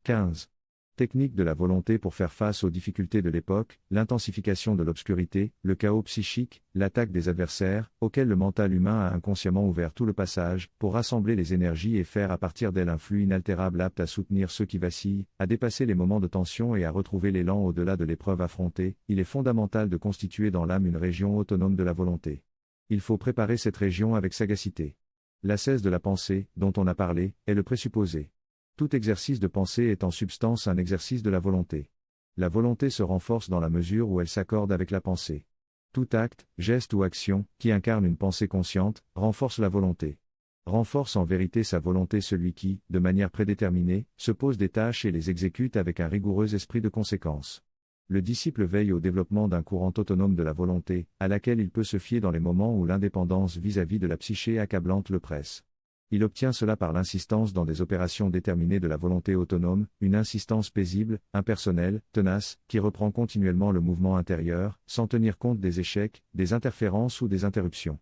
15. Technique de la volonté pour faire face aux difficultés de l'époque, l'intensification de l'obscurité, le chaos psychique, l'attaque des adversaires, auquel le mental humain a inconsciemment ouvert tout le passage, pour rassembler les énergies et faire à partir d'elles un flux inaltérable apte à soutenir ceux qui vacillent, à dépasser les moments de tension et à retrouver l'élan au-delà de l'épreuve affrontée, il est fondamental de constituer dans l'âme une région autonome de la volonté. Il faut préparer cette région avec sagacité. L'ascèse de la pensée, dont on a parlé, est le présupposé. Tout exercice de pensée est en substance un exercice de la volonté. La volonté se renforce dans la mesure où elle s'accorde avec la pensée. Tout acte, geste ou action, qui incarne une pensée consciente, renforce la volonté. Renforce en vérité sa volonté celui qui, de manière prédéterminée, se pose des tâches et les exécute avec un rigoureux esprit de conséquence. Le disciple veille au développement d'un courant autonome de la volonté, à laquelle il peut se fier dans les moments où l'indépendance vis-à-vis de la psyché accablante le presse. Il obtient cela par l'insistance dans des opérations déterminées de la volonté autonome, une insistance paisible, impersonnelle, tenace, qui reprend continuellement le mouvement intérieur, sans tenir compte des échecs, des interférences ou des interruptions.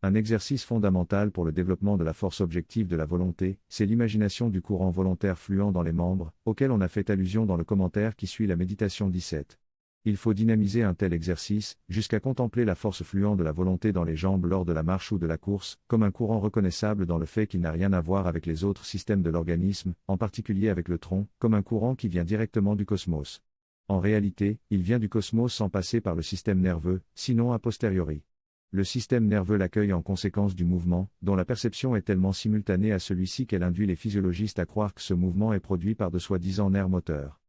Un exercice fondamental pour le développement de la force objective de la volonté, c'est l'imagination du courant volontaire fluent dans les membres, auquel on a fait allusion dans le commentaire qui suit la méditation 17. Il faut dynamiser un tel exercice, jusqu'à contempler la force fluente de la volonté dans les jambes lors de la marche ou de la course, comme un courant reconnaissable dans le fait qu'il n'a rien à voir avec les autres systèmes de l'organisme, en particulier avec le tronc, comme un courant qui vient directement du cosmos. En réalité, il vient du cosmos sans passer par le système nerveux, sinon a posteriori. Le système nerveux l'accueille en conséquence du mouvement, dont la perception est tellement simultanée à celui-ci qu'elle induit les physiologistes à croire que ce mouvement est produit par de soi-disant nerfs moteurs.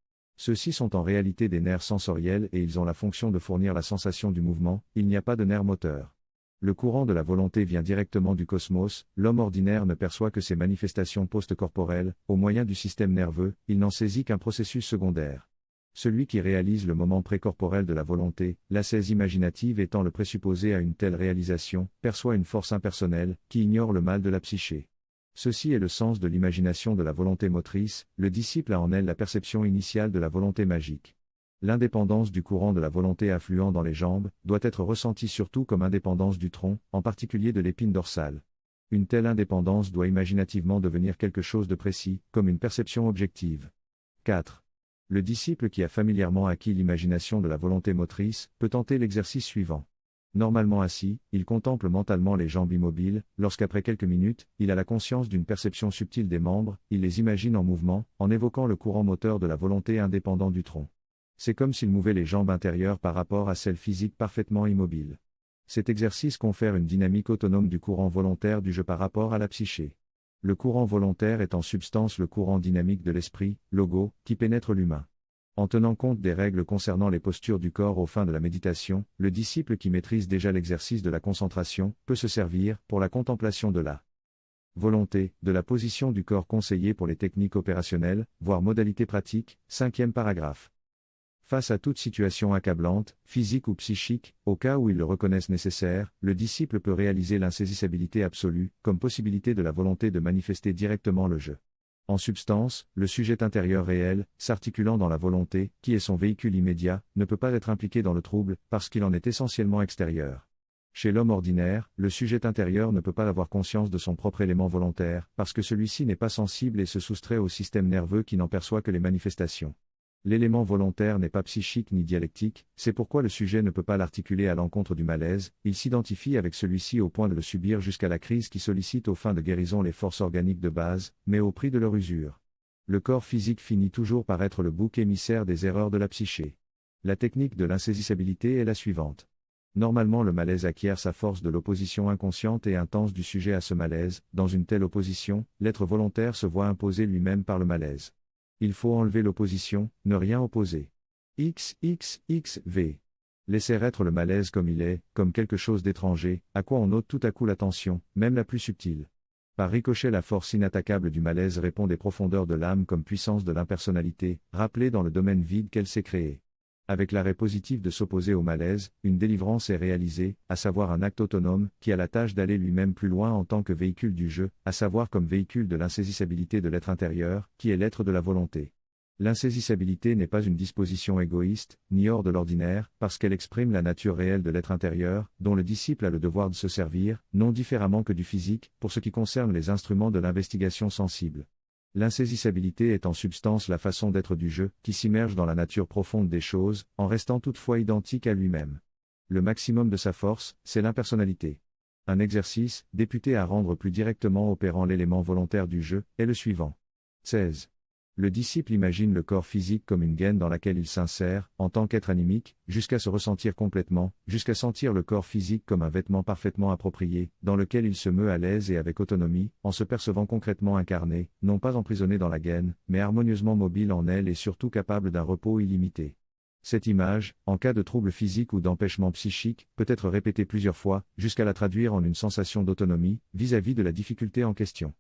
Ceux-ci sont en réalité des nerfs sensoriels et ils ont la fonction de fournir la sensation du mouvement, il n'y a pas de nerfs moteurs. Le courant de la volonté vient directement du cosmos, l'homme ordinaire ne perçoit que ces manifestations post-corporelles, au moyen du système nerveux, il n'en saisit qu'un processus secondaire. Celui qui réalise le moment précorporel de la volonté, l'ascèse imaginative étant le présupposé à une telle réalisation, perçoit une force impersonnelle, qui ignore le mal de la psyché. Ceci est le sens de l'imagination de la volonté motrice, le disciple a en elle la perception initiale de la volonté magique. L'indépendance du courant de la volonté affluent dans les jambes, doit être ressentie surtout comme indépendance du tronc, en particulier de l'épine dorsale. Une telle indépendance doit imaginativement devenir quelque chose de précis, comme une perception objective. 4. Le disciple qui a familièrement acquis l'imagination de la volonté motrice, peut tenter l'exercice suivant. Normalement assis, il contemple mentalement les jambes immobiles, lorsqu'après quelques minutes, il a la conscience d'une perception subtile des membres, il les imagine en mouvement, en évoquant le courant moteur de la volonté indépendant du tronc. C'est comme s'il mouvait les jambes intérieures par rapport à celles physiques parfaitement immobiles. Cet exercice confère une dynamique autonome du courant volontaire du jeu par rapport à la psyché. Le courant volontaire est en substance le courant dynamique de l'esprit, logo, qui pénètre l'humain. En tenant compte des règles concernant les postures du corps aux fins de la méditation, le disciple qui maîtrise déjà l'exercice de la concentration, peut se servir, pour la contemplation de la volonté, de la position du corps conseillée pour les techniques opérationnelles, voire modalités pratiques, 5e paragraphe. Face à toute situation accablante, physique ou psychique, au cas où ils le reconnaissent nécessaire, le disciple peut réaliser l'insaisissabilité absolue, comme possibilité de la volonté de manifester directement le jeu. En substance, le sujet intérieur réel, s'articulant dans la volonté, qui est son véhicule immédiat, ne peut pas être impliqué dans le trouble, parce qu'il en est essentiellement extérieur. Chez l'homme ordinaire, le sujet intérieur ne peut pas avoir conscience de son propre élément volontaire, parce que celui-ci n'est pas sensible et se soustrait au système nerveux qui n'en perçoit que les manifestations. L'élément volontaire n'est pas psychique ni dialectique, c'est pourquoi le sujet ne peut pas l'articuler à l'encontre du malaise, il s'identifie avec celui-ci au point de le subir jusqu'à la crise qui sollicite aux fins de guérison les forces organiques de base, mais au prix de leur usure. Le corps physique finit toujours par être le bouc émissaire des erreurs de la psyché. La technique de l'insaisissabilité est la suivante. Normalement le malaise acquiert sa force de l'opposition inconsciente et intense du sujet à ce malaise, dans une telle opposition, l'être volontaire se voit imposer lui-même par le malaise. Il faut enlever l'opposition, ne rien opposer. V. Laisser être le malaise comme il est, comme quelque chose d'étranger, à quoi on ôte tout à coup l'attention, même la plus subtile. Par ricochet la force inattaquable du malaise répond des profondeurs de l'âme comme puissance de l'impersonnalité, rappelée dans le domaine vide qu'elle s'est créée. Avec l'arrêt positif de s'opposer au malaise, une délivrance est réalisée, à savoir un acte autonome, qui a la tâche d'aller lui-même plus loin en tant que véhicule du jeu, à savoir comme véhicule de l'insaisissabilité de l'être intérieur, qui est l'être de la volonté. L'insaisissabilité n'est pas une disposition égoïste, ni hors de l'ordinaire, parce qu'elle exprime la nature réelle de l'être intérieur, dont le disciple a le devoir de se servir, non différemment que du physique, pour ce qui concerne les instruments de l'investigation sensible. L'insaisissabilité est en substance la façon d'être du jeu, qui s'immerge dans la nature profonde des choses, en restant toutefois identique à lui-même. Le maximum de sa force, c'est l'impersonnalité. Un exercice, député à rendre plus directement opérant l'élément volontaire du jeu, est le suivant. 16. Le disciple imagine le corps physique comme une gaine dans laquelle il s'insère, en tant qu'être animique, jusqu'à se ressentir complètement, jusqu'à sentir le corps physique comme un vêtement parfaitement approprié, dans lequel il se meut à l'aise et avec autonomie, en se percevant concrètement incarné, non pas emprisonné dans la gaine, mais harmonieusement mobile en elle et surtout capable d'un repos illimité. Cette image, en cas de trouble physique ou d'empêchement psychique, peut être répétée plusieurs fois, jusqu'à la traduire en une sensation d'autonomie, vis-à-vis de la difficulté en question.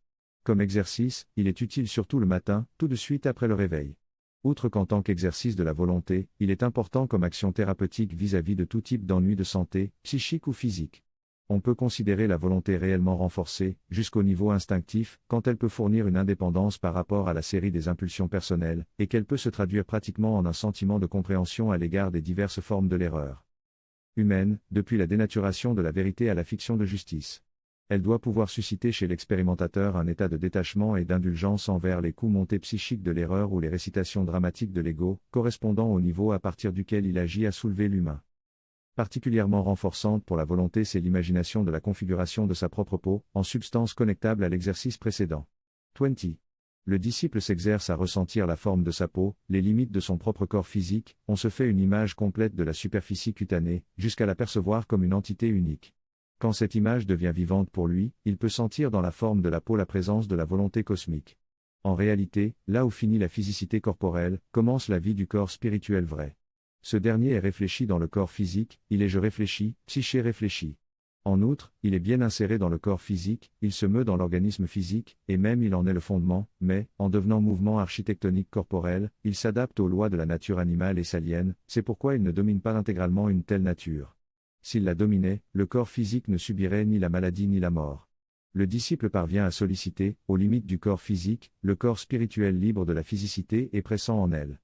Comme exercice, il est utile surtout le matin, tout de suite après le réveil. Outre qu'en tant qu'exercice de la volonté, il est important comme action thérapeutique vis-à-vis de tout type d'ennui de santé, psychique ou physique. On peut considérer la volonté réellement renforcée, jusqu'au niveau instinctif, quand elle peut fournir une indépendance par rapport à la série des impulsions personnelles, et qu'elle peut se traduire pratiquement en un sentiment de compréhension à l'égard des diverses formes de l'erreur humaine, depuis la dénaturation de la vérité à la fiction de justice. Elle doit pouvoir susciter chez l'expérimentateur un état de détachement et d'indulgence envers les coups montés psychiques de l'erreur ou les récitations dramatiques de l'ego, correspondant au niveau à partir duquel il agit à soulever l'humain. Particulièrement renforçante pour la volonté, c'est l'imagination de la configuration de sa propre peau, en substance connectable à l'exercice précédent. 20. Le disciple s'exerce à ressentir la forme de sa peau, les limites de son propre corps physique, on se fait une image complète de la superficie cutanée, jusqu'à la percevoir comme une entité unique. Quand cette image devient vivante pour lui, il peut sentir dans la forme de la peau la présence de la volonté cosmique. En réalité, là où finit la physicité corporelle, commence la vie du corps spirituel vrai. Ce dernier est réfléchi dans le corps physique, il est je réfléchi, psyché réfléchi. En outre, il est bien inséré dans le corps physique, il se meut dans l'organisme physique, et même il en est le fondement, mais, en devenant mouvement architectonique corporel, il s'adapte aux lois de la nature animale et salienne, c'est pourquoi il ne domine pas intégralement une telle nature. S'il la dominait, le corps physique ne subirait ni la maladie ni la mort. Le disciple parvient à solliciter, aux limites du corps physique, le corps spirituel libre de la physicité et pressant en elle.